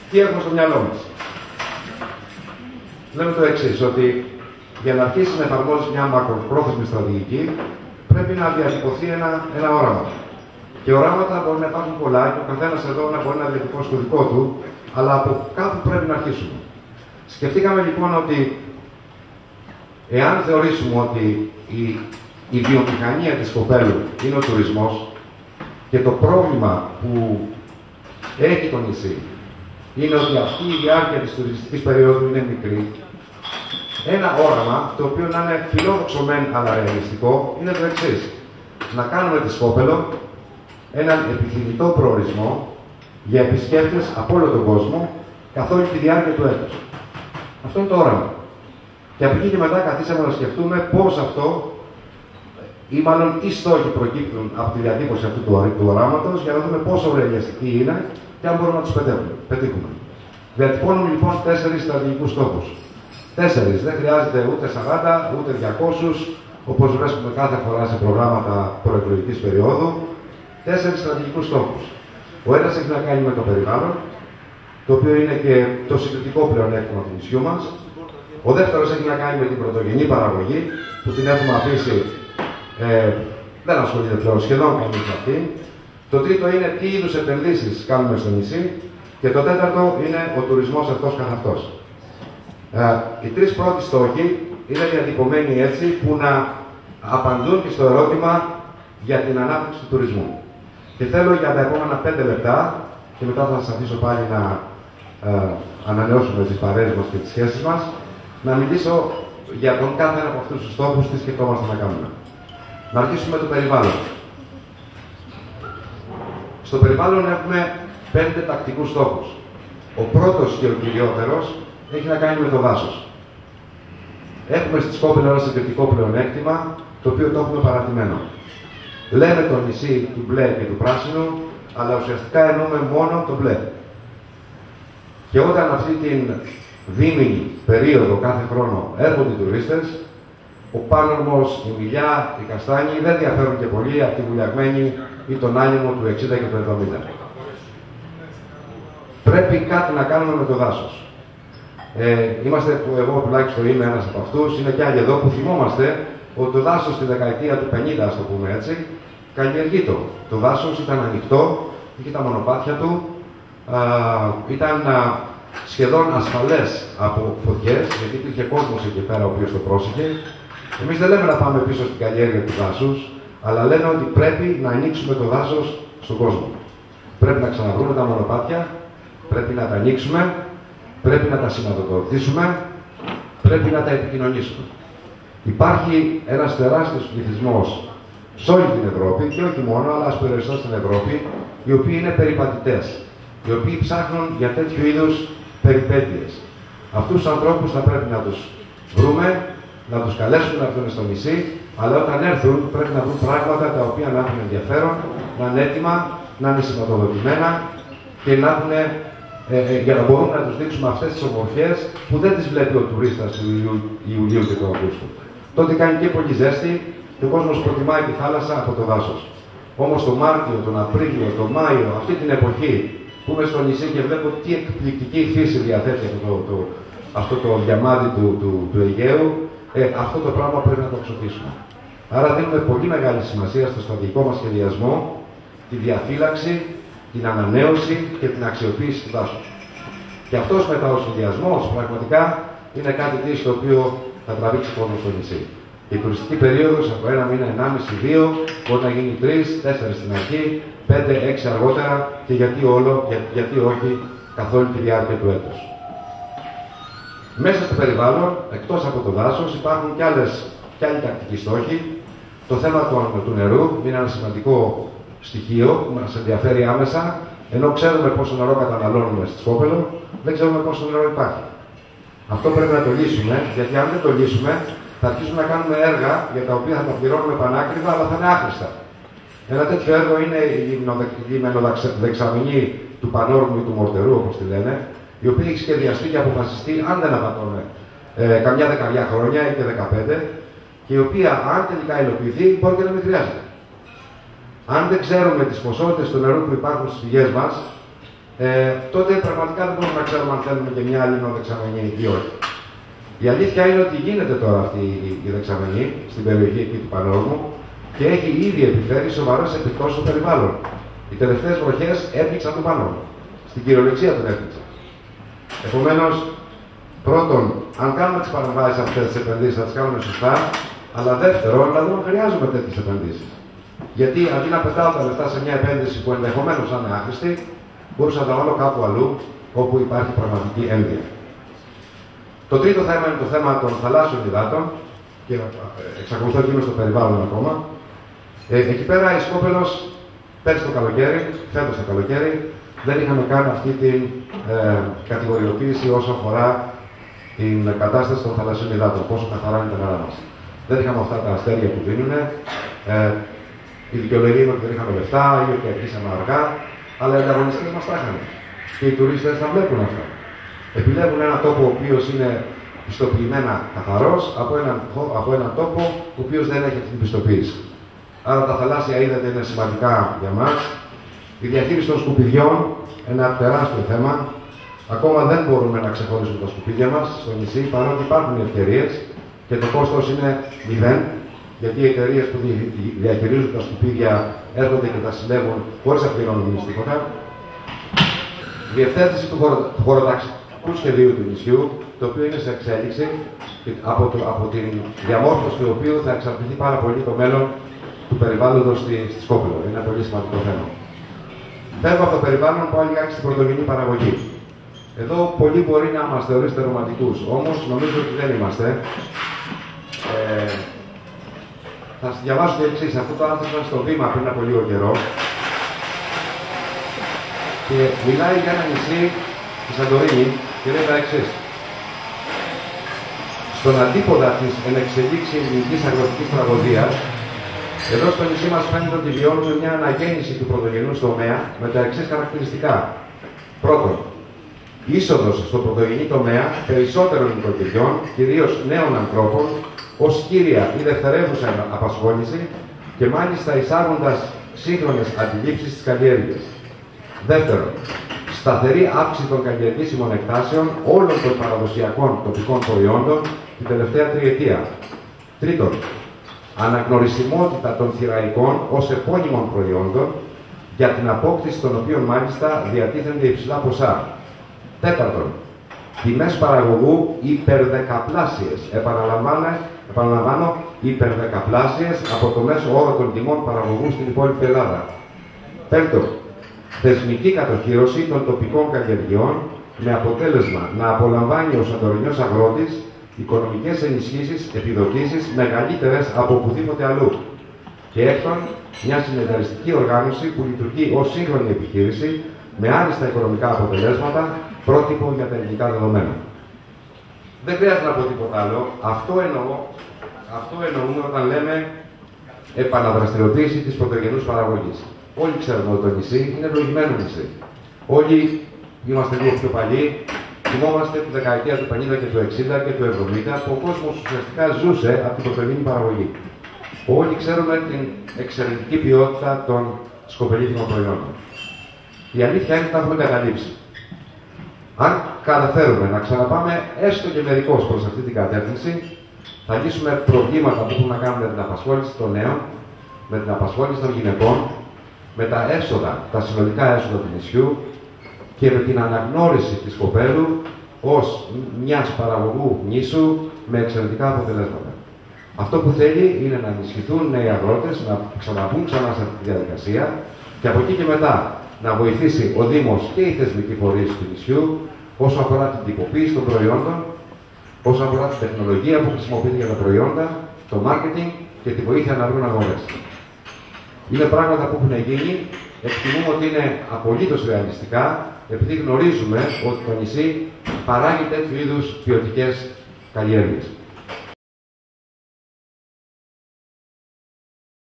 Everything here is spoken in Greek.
Τι έχουμε στο μυαλό μας? Λέμε το εξής, ότι για να αρχίσει να εφαρμόσει μια μακροπρόθεσμη στρατηγική, πρέπει να διατυπωθεί ένα όραμα. Και οράματα μπορεί να υπάρχουν πολλά και ο καθένας εδώ να μπορεί να διατυπώσει το δικό του, αλλά από κάπου πρέπει να αρχίσουμε. Σκεφτήκαμε λοιπόν ότι εάν θεωρήσουμε ότι η βιομηχανία της Κοπέλου είναι ο τουρισμός και το πρόβλημα που έχει το νησί είναι ότι αυτή η διάρκεια της τουριστικής περίοδου είναι μικρή, ένα όραμα, το οποίο να είναι φιλόδοξο μεν αλλά ρεαλιστικό, είναι το εξής. Να κάνουμε τη Σκόπελο έναν επιθυμητό προορισμό για επισκέπτες από όλο τον κόσμο καθ' όλη τη διάρκεια του έτους. Αυτό είναι το όραμα. Και από εκεί και μετά καθίσαμε να σκεφτούμε πώς αυτό, ή μάλλον τι στόχοι προκύπτουν από τη διατύπωση αυτού του οράματος, για να δούμε πόσο ρεαλιστικοί είναι και αν μπορούμε να τους πετύχουμε. Διατυπώνουμε λοιπόν 4 στρατηγικούς στόχους. 4, δεν χρειάζεται ούτε 40, ούτε 200, όπως βρίσκουμε κάθε φορά σε προγράμματα προεκλογικής περίοδου. 4 στρατηγικούς στόχους. Ο ένας έχει να κάνει με το περιβάλλον, το οποίο είναι και το συγκριτικό πλεονέκτημα του νησιού μας. Ο δεύτερος έχει να κάνει με την πρωτογενή παραγωγή, που την έχουμε αφήσει, δεν ασχολείται πλέον σχεδόν κανείς με αυτή. Το τρίτο είναι τι είδους επενδύσεις κάνουμε στο νησί. Και το τέταρτο είναι ο τουρισμός αυτός καθ' αυτός. Οι 3 πρώτοι στόχοι είναι διατυπωμένοι έτσι που να απαντούν και στο ερώτημα για την ανάπτυξη του τουρισμού. Και θέλω για τα επόμενα 5 λεπτά, και μετά θα σας αφήσω πάλι να ανανεώσουμε τις παρέες μας και τις σχέσεις μας, να μιλήσω για τον κάθε ένα από αυτούς τους στόχους, τι σκεφτόμαστε να κάνουμε. Να αρχίσουμε με το περιβάλλον. Στο περιβάλλον έχουμε 5 τακτικούς στόχους. Ο πρώτος και ο κυριότερος έχει να κάνει με το δάσος. Έχουμε στη Σκόπελο ένα συγκριτικό πλεονέκτημα, το οποίο το έχουμε παρατημένο. Λέμε το νησί του μπλε και του πράσινου, αλλά ουσιαστικά εννοούμε μόνο το μπλε. Και όταν αυτή την δίμηνη περίοδο κάθε χρόνο έρχονται οι τουρίστες, ο πάνωμος, η μιλιά, οι καστάνιοι δεν διαφέρουν και πολύ από τη βουλιαγμένη ή τον άνεμο του 60 και του 70. Πρέπει κάτι να κάνουμε με το δάσος. Είμαστε, εγώ τουλάχιστον είμαι ένας από αυτούς, είναι και άλλοι εδώ που θυμόμαστε ότι το δάσος στη δεκαετία του 50, ας το πούμε έτσι, καλλιεργείτο. Το δάσος ήταν ανοιχτό, είχε τα μονοπάτια του, ήταν σχεδόν ασφαλές από φωτιές, γιατί υπήρχε κόσμος εκεί πέρα ο οποίος το πρόσεχε. Εμείς δεν λέμε να πάμε πίσω στην καλλιέργεια του δάσους, αλλά λέμε ότι πρέπει να ανοίξουμε το δάσος στον κόσμο. Πρέπει να ξαναβρούμε τα μονοπάτια, πρέπει να τα ανοίξουμε, πρέπει να τα σηματοδοτήσουμε, πρέπει να τα επικοινωνήσουμε. Υπάρχει ένας τεράστιος πληθυσμός σε όλη την Ευρώπη, και όχι μόνο, αλλά ας περιοριστώ στην Ευρώπη, οι οποίοι είναι περιπατητές, οι οποίοι ψάχνουν για τέτοιου είδους περιπέτειες. Αυτούς τους ανθρώπους θα πρέπει να τους βρούμε, να τους καλέσουμε να έρθουν στο νησί, αλλά όταν έρθουν πρέπει να βρουν πράγματα τα οποία να έχουν ενδιαφέρον, να είναι έτοιμα, να είναι σηματοδοτημένα και να έχουν, για να μπορούμε να τους δείξουμε αυτές τις ομορφιές που δεν τις βλέπει ο τουρίστας του Ιουλίου και του Αυγούστου. Τότε κάνει και πολύ ζέστη και ο κόσμος προτιμάει τη θάλασσα από το δάσος. Όμως το Μάρτιο, τον Απρίλιο, τον Μάιο, αυτή την εποχή που είμαι στο νησί και βλέπω τι εκπληκτική φύση διαθέτει αυτό το διαμάδι του Αιγαίου, αυτό το πράγμα πρέπει να το αξιοποιήσουμε. Άρα δίνουμε πολύ μεγάλη σημασία στο στρατηγικό μας σχεδιασμό τη διαφύλαξη, την ανανέωση και την αξιοποίηση του δάσους. Και αυτός μετά ο σχεδιασμός πραγματικά είναι κάτι το οποίο θα τραβήξει κόσμο στο νησί. Η τουριστική περίοδος από 1 μήνα, 1,5, 2, μπορεί να γίνει 3, 4 στην αρχή, 5, 6 αργότερα και γιατί όχι καθ' όλη τη διάρκεια του έτους. Μέσα στο περιβάλλον, εκτός από το δάσος, υπάρχουν και άλλοι τακτικοί στόχοι. Το θέμα του νερού είναι ένα σημαντικό στοιχείο που μας ενδιαφέρει άμεσα, ενώ ξέρουμε πόσο νερό καταναλώνουμε στη Σκόπελο, δεν ξέρουμε πόσο νερό υπάρχει. Αυτό πρέπει να το λύσουμε, γιατί αν δεν το λύσουμε, θα αρχίσουμε να κάνουμε έργα για τα οποία θα τα πληρώνουμε πανάκριβα, αλλά θα είναι άχρηστα. Ένα τέτοιο έργο είναι η λιμενοδεξαμενή του Πανόρμου ή του Μορτερού, όπως τη λένε, η οποία έχει σχεδιαστεί και αποφασιστεί, αν δεν απατώμε, καμιά 10 χρόνια ή και 15, και η οποία, αν τελικά υλοποιηθεί, μπορεί και να μην χρειάζεται. Αν δεν ξέρουμε τις ποσότητες του νερού που υπάρχουν στις πηγές μας, τότε πραγματικά δεν μπορούμε να ξέρουμε αν θέλουμε και μια άλλη δεξαμενή ή όχι. Η αλήθεια είναι ότι γίνεται τώρα αυτή η δεξαμενή στην περιοχή εκεί του Πανόρμου και έχει ήδη επιφέρει σοβαρές επιπτώσεις στο περιβάλλον. Οι τελευταίες βροχές έπληξαν τον Πανόρμο. Στην κυριολεξία τον έπληξαν. Επομένως, πρώτον, αν κάνουμε τις παρεμβάσεις αυτές τις επενδύσεις, θα τις κάνουμε σωστά, αλλά δεύτερον, να δούμε αν χρειάζομαι τέτοιες επενδύσεις. Γιατί αντί να πετάω τα λεφτά σε μια επένδυση που ενδεχομένως θα είναι άχρηστη, μπορούσα να τα βάλω κάπου αλλού, όπου υπάρχει πραγματική ένδυα. Το τρίτο θέμα είναι το θέμα των θαλάσσιων υδάτων, και εξακολουθώ και είμαι στο περιβάλλον ακόμα. Εκεί πέρα η Σκόπελος, πέρσι το καλοκαίρι, φέτος το καλοκαίρι, δεν είχαμε κάνει αυτή την κατηγοριοποίηση όσο αφορά την κατάσταση των θαλασσίων υδάτων, πόσο καθαρά είναι τα νερά μας. Δεν είχαμε αυτά τα αστέρια που δίνουν. Η δικαιολογία είναι ότι δεν είχαμε λεφτά ή ότι αρχίσαμε αργά, αλλά οι ανταγωνιστές μας τα είχαν. Και οι τουρίστες τα βλέπουν αυτά. Επιλέγουν έναν τόπο ο οποίος είναι πιστοποιημένα καθαρός από έναν τόπο ο οποίος δεν έχει αυτή την πιστοποίηση. Άρα τα θαλάσσια ύδατα είναι σημαντικά για μας. Η διαχείριση των σκουπιδιών, ένα τεράστιο θέμα. Ακόμα δεν μπορούμε να ξεχωρίσουμε τα σκουπίδια μας στο νησί, παρότι υπάρχουν ευκαιρίες και το κόστος είναι 0, γιατί οι εταιρείες που διαχειρίζουν τα σκουπίδια έρχονται και τα συλλέγουν χωρίς να πληρώνουν εμείς τίποτα. Η διευθέτηση του χωροταξικού σχεδίου του νησιού, το οποίο είναι σε εξέλιξη, από την διαμόρφωση του οποίου θα εξαρτηθεί πάρα πολύ το μέλλον του περιβάλλοντος στη Σκόπελο. Είναι ένα πολύ σημαντικό θέμα. Φεύγω από το περιβάλλον, πάω λιγάκι στην πρωτογενή παραγωγή. Εδώ πολλοί μπορεί να μας θεωρήσετε ρομαντικούς, όμως νομίζω ότι δεν είμαστε. Θα σας διαβάσω το εξής. Αυτό το άνθρωπο ήταν στο Βήμα πριν από λίγο καιρό και μιλάει για ένα νησί τη Σαντορίνη και λέει τα εξής. Στον αντίποδα της ενεξελίξη ελληνικής αγροτικής τραγωδίας, εδώ στο νησί μας φαίνεται ότι βιώνουμε μια αναγέννηση του πρωτογενούς τομέα με τα εξής χαρακτηριστικά. Πρώτον, είσοδος στο πρωτογενή τομέα περισσότερων νοικοκυριών, κυρίως νέων ανθρώπων, ως κύρια ή δευτερεύουσα απασχόληση και μάλιστα εισάγοντας σύγχρονες αντιλήψεις στις καλλιέργειες. Δεύτερον, σταθερή αύξηση των καλλιεργήσιμων εκτάσεων όλων των παραδοσιακών τοπικών προϊόντων την τελευταία τριετία. Τρίτον, αναγνωρισιμότητα των θηραϊκών ως επώνυμων προϊόντων, για την απόκτηση των οποίων μάλιστα διατίθενται υψηλά ποσά. Τέταρτον, τιμές παραγωγού υπερδεκαπλάσιες. Επαναλαμβάνω, υπερδεκαπλάσιες από το μέσο όρο των τιμών παραγωγού στην υπόλοιπη Ελλάδα. Πέμπτον, θεσμική κατοχύρωση των τοπικών καλλιεργειών με αποτέλεσμα να απολαμβάνει ο Σαντορινιός αγρότης οικονομικές ενισχύσεις, επιδοτήσεις μεγαλύτερες από οπουδήποτε αλλού. Και έκτον, μια συνεταιριστική οργάνωση που λειτουργεί ως σύγχρονη επιχείρηση με άριστα οικονομικά αποτελέσματα, πρότυπο για τα ελληνικά δεδομένα. Δεν χρειάζεται να πω τίποτα άλλο. Αυτό εννοούμε όταν λέμε επαναδραστηριοποίηση της πρωτογενούς παραγωγής. Όλοι ξέρουμε ότι το νησί είναι ευλογημένο νησί. Όλοι είμαστε λίγο πιο παλιοί. Θυμόμαστε τη δεκαετία του 50 και του 60 και του 70 που ο κόσμος ουσιαστικά ζούσε από την πρωτογενή παραγωγή. Όλοι ξέρουμε την εξαιρετική ποιότητα των σκοπελίθιμων προϊόντων. Η αλήθεια είναι ότι τα έχουμε καταλήψει. Αν καταφέρουμε να ξαναπάμε έστω και μερικώς προς αυτή την κατεύθυνση, θα λύσουμε προβλήματα που έχουν να κάνουν με την απασχόληση των νέων, με την απασχόληση των γυναικών, με τα έσοδα, τα συνολικά έσοδα του νησιού και με την αναγνώριση της Σκοπέλου ως μιας παραγωγού νήσου με εξαιρετικά αποτελέσματα. Αυτό που θέλει είναι να ενισχυθούν νέοι αγρότες, να ξαναμπούν ξανά σε αυτή τη διαδικασία και από εκεί και μετά να βοηθήσει ο Δήμος και οι θεσμικοί φορείς του νησιού όσο αφορά την τυποποίηση των προϊόντων, όσο αφορά την τεχνολογία που χρησιμοποιείται για τα προϊόντα, το marketing και τη βοήθεια να βρουν αγορές. Είναι πράγματα που έχουν γίνει, εκτιμούμε ότι είναι απολύτως ρεαλιστικά, επειδή γνωρίζουμε ότι το νησί παράγει τέτοιου είδους ποιοτικές καλλιέργειες.